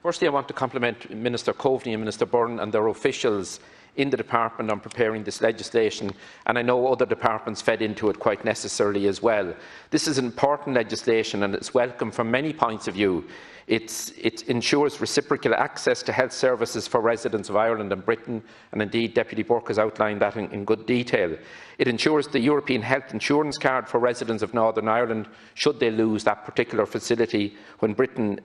Firstly, I want to compliment Minister Coveney and Minister Byrne and their officials in the department on preparing this legislation, and I know other departments fed into it quite necessarily as well. This is important legislation and it's welcome from many points of view. It ensures reciprocal access to health services for residents of Ireland and Britain, and indeed Deputy Burke has outlined that in good detail. It ensures the European health insurance card for residents of Northern Ireland should they lose that particular facility when Britain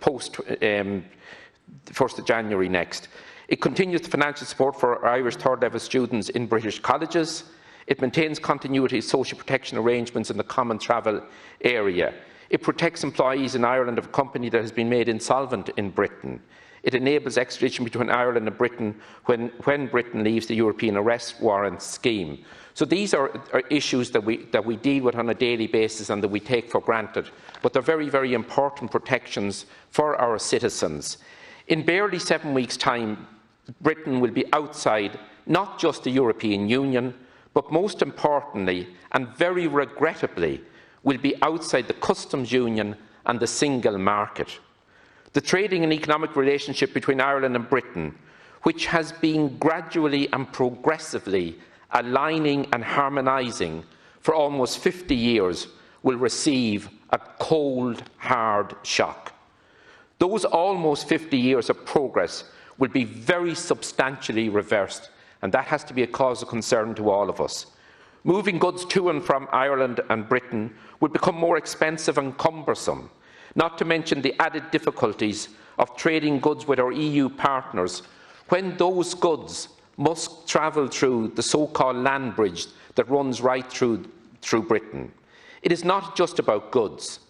post 1st of January next. It continues the financial support for Irish third-level students in British colleges. It maintains continuity of social protection arrangements in the common travel area. It protects employees in Ireland of a company that has been made insolvent in Britain. It enables extradition between Ireland and Britain when Britain leaves the European arrest warrant scheme. So these are issues that we deal with on a daily basis and that we take for granted, but they're very, very important protections for our citizens. In barely 7 weeks' time, Britain will be outside not just the European Union, but most importantly, and very regrettably, will be outside the customs union and the single market. The trading and economic relationship between Ireland and Britain, which has been gradually and progressively aligning and harmonising for almost 50 years, will receive a cold, hard shock. Those almost 50 years of progress will be very substantially reversed, and that has to be a cause of concern to all of us. Moving goods to and from Ireland and Britain would become more expensive and cumbersome, not to mention the added difficulties of trading goods with our EU partners when those goods must travel through the so-called land bridge that runs right through Britain. It is not just about goods.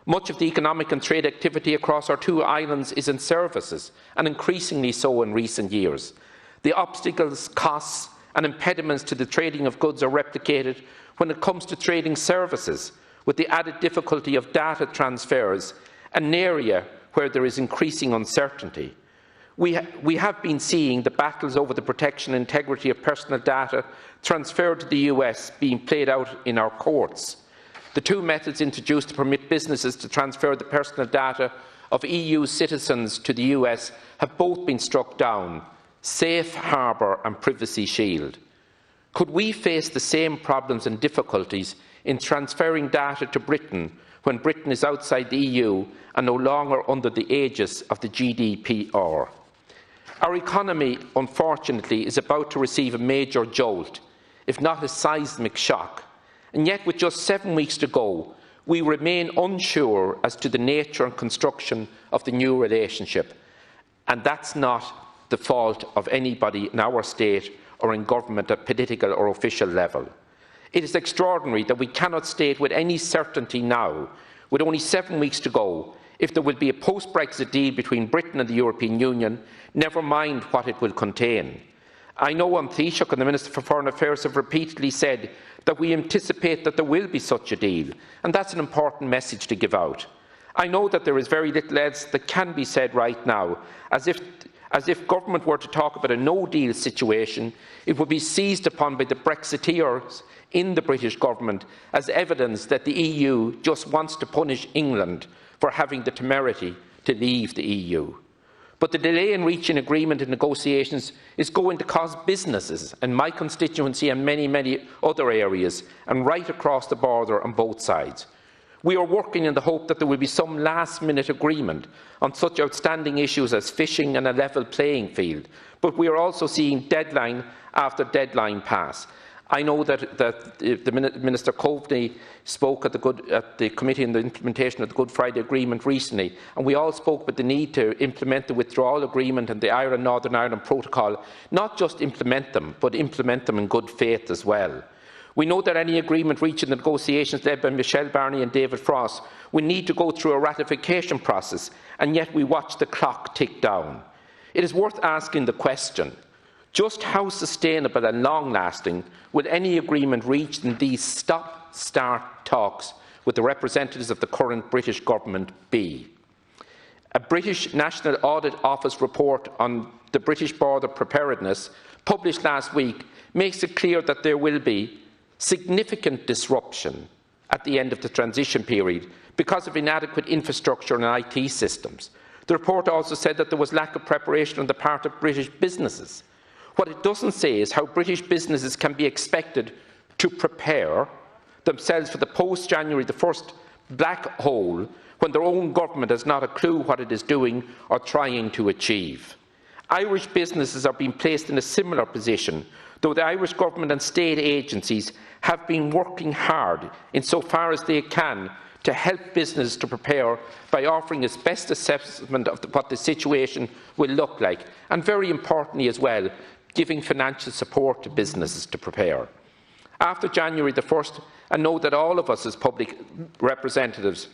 Much of the economic and trade activity across our two islands is in services, and increasingly so in recent years. The obstacles, costs and impediments to the trading of goods are replicated when it comes to trading services, with the added difficulty of data transfers, an area where there is increasing uncertainty. We have been seeing the battles over the protection and integrity of personal data transferred to the US being played out in our courts. The two methods introduced to permit businesses to transfer the personal data of EU citizens to the US have both been struck down: Safe Harbour and Privacy Shield. Could we face the same problems and difficulties in transferring data to Britain when Britain is outside the EU and no longer under the aegis of the GDPR? Our economy, unfortunately, is about to receive a major jolt, if not a seismic shock, and yet with just 7 weeks to go, we remain unsure as to the nature and construction of the new relationship, and that's not the fault of anybody in our state or in government at political or official level. It is extraordinary that we cannot state with any certainty now, with only 7 weeks to go, if there will be a post-Brexit deal between Britain and the European Union, never mind what it will contain. I know Taoiseach and the Minister for Foreign Affairs have repeatedly said that we anticipate that there will be such a deal, and that's an important message to give out. I know that there is very little else that can be said right now, as if government were to talk about a no-deal situation, it would be seized upon by the Brexiteers in the British government as evidence that the EU just wants to punish England for having the temerity to leave the EU. But the delay in reaching agreement in negotiations is going to cause businesses in my constituency and many, many other areas, and right across the border on both sides. We are working in the hope that there will be some last-minute agreement on such outstanding issues as fishing and a level playing field, but we are also seeing deadline after deadline pass. I know that the Minister Coveney spoke at the Committee on the Implementation of the Good Friday Agreement recently, and we all spoke about the need to implement the Withdrawal Agreement and the Northern Ireland Protocol, not just implement them, but implement them in good faith as well. We know that any agreement reached in the negotiations led by Michel Barnier and David Frost will need to go through a ratification process, and yet we watch the clock tick down. It is worth asking the question, just how sustainable and long-lasting will any agreement reached in these stop-start talks with the representatives of the current British government be? A British National Audit Office report on the British border preparedness, published last week, makes it clear that there will be significant disruption at the end of the transition period because of inadequate infrastructure and IT systems. The report also said that there was lack of preparation on the part of British businesses. What it doesn't say is how British businesses can be expected to prepare themselves for the post-January the 1st black hole when their own government has not a clue what it is doing or trying to achieve. Irish businesses are being placed in a similar position, though the Irish government and state agencies have been working hard insofar as they can to help business to prepare by offering its best assessment of what the situation will look like, and very importantly as well, giving financial support to businesses to prepare. After January the 1st, I know that all of us as public representatives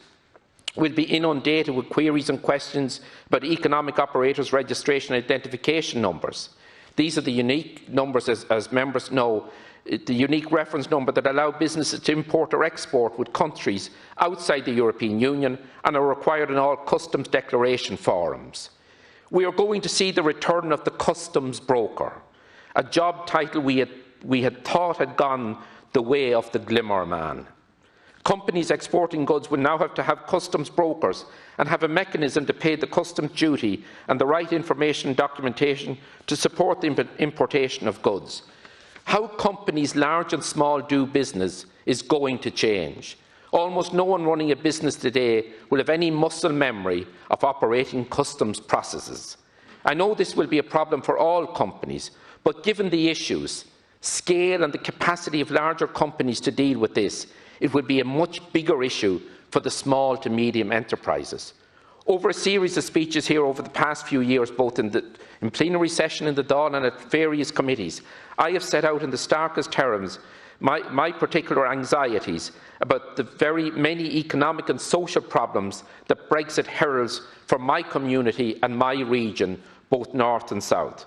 will be inundated with queries and questions about economic operators' registration and identification numbers. These are the unique numbers, as members know, the unique reference number that allow businesses to import or export with countries outside the European Union and are required in all customs declaration forms. We are going to see the return of the customs broker, a job title we had thought had gone the way of the glimmer man. Companies exporting goods will now have to have customs brokers and have a mechanism to pay the customs duty and the right information and documentation to support the importation of goods. How companies large and small do business is going to change. Almost no one running a business today will have any muscle memory of operating customs processes. I know this will be a problem for all companies, but given the issues, scale and the capacity of larger companies to deal with this, it would be a much bigger issue for the small to medium enterprises. Over a series of speeches here over the past few years, both in plenary session in the Dáil and at various committees, I have set out in the starkest terms my particular anxieties about the very many economic and social problems that Brexit heralds for my community and my region, both north and south.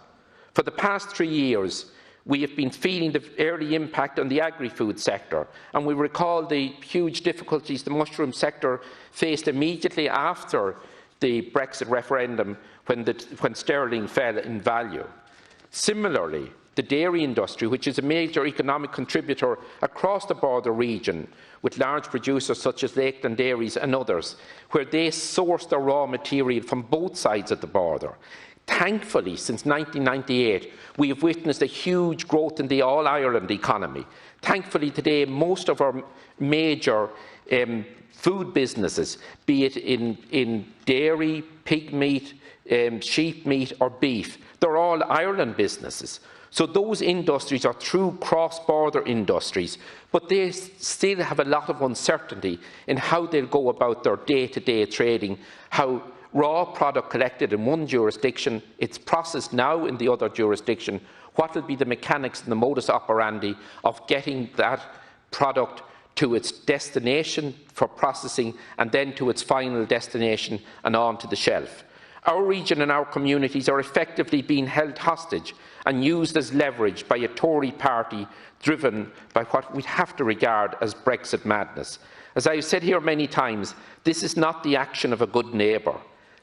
For the past 3 years, we have been feeling the early impact on the agri-food sector, and we recall the huge difficulties the mushroom sector faced immediately after the Brexit referendum when sterling fell in value. Similarly, the dairy industry, which is a major economic contributor across the border region, with large producers such as Lakeland Dairies and others, where they source their raw material from both sides of the border. Thankfully, since 1998, we have witnessed a huge growth in the all-Ireland economy. Thankfully, today, most of our major food businesses, be it in dairy, pig meat, sheep meat or beef, they're all Ireland businesses. So those industries are true cross-border industries, but they still have a lot of uncertainty in how they'll go about their day-to-day trading, how raw product collected in one jurisdiction, it's processed now in the other jurisdiction, what will be the mechanics and the modus operandi of getting that product to its destination for processing and then to its final destination and on to the shelf. Our region and our communities are effectively being held hostage and used as leverage by a Tory party driven by what we have to regard as Brexit madness. As I have said here many times, this is not the action of a good neighbour.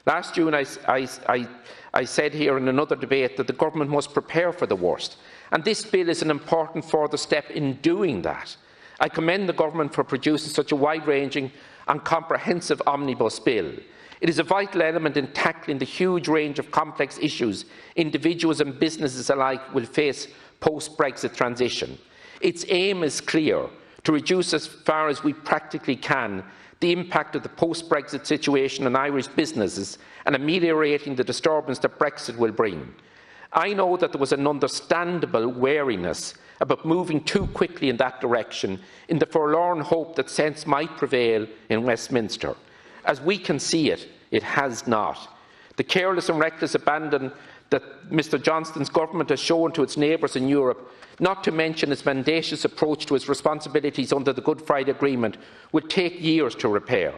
Last June I said here in another debate that the government must prepare for the worst, and this bill is an important further step in doing that. I commend the government for producing such a wide-ranging and comprehensive omnibus bill. It is a vital element in tackling the huge range of complex issues individuals and businesses alike will face post-Brexit transition. Its aim is clear: to reduce as far as we practically can the impact of the post-Brexit situation on Irish businesses and ameliorating the disturbance that Brexit will bring. I know that there was an understandable wariness about moving too quickly in that direction, in the forlorn hope that sense might prevail in Westminster. As we can see it, it has not. The careless and reckless abandon that Mr Johnston's government has shown to its neighbours in Europe, not to mention its mendacious approach to its responsibilities under the Good Friday Agreement, will take years to repair.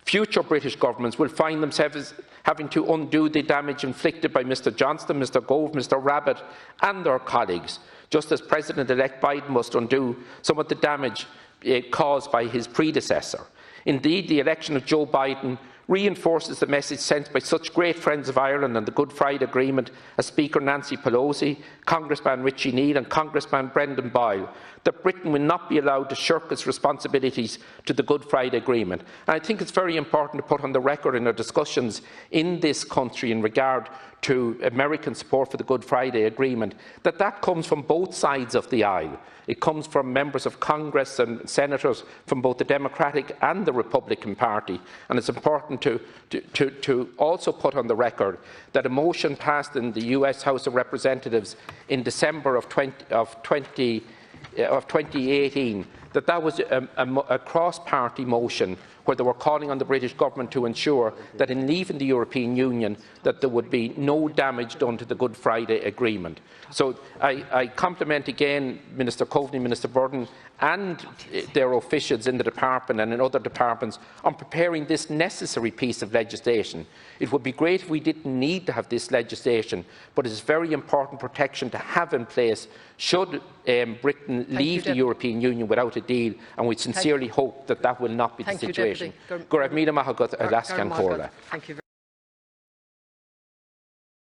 Future British governments will find themselves having to undo the damage inflicted by Mr Johnston, Mr Gove, Mr Rabbitte and their colleagues, just as President-elect Biden must undo some of the damage caused by his predecessor. Indeed, the election of Joe Biden reinforces the message sent by such great friends of Ireland and the Good Friday Agreement as Speaker Nancy Pelosi, Congressman Richie Neal and Congressman Brendan Boyle, that Britain will not be allowed to shirk its responsibilities to the Good Friday Agreement. And I think it's very important to put on the record in our discussions in this country in regard to American support for the Good Friday Agreement that that comes from both sides of the aisle. It comes from members of Congress and senators from both the Democratic and the Republican Party. And it's important to also put on the record that a motion passed in the US House of Representatives in December of 2018, that was a cross-party motion where they were calling on the British government to ensure that in leaving the European Union that there would be no damage done to the Good Friday Agreement. So I compliment again Minister Coveney, Minister Burdon and their officials in the department and in other departments on preparing this necessary piece of legislation. It would be great if we didn't need to have this legislation, but it is very important protection to have in place should Britain leave the European Union without a deal, and we sincerely hope that that will not be the situation. Thank you.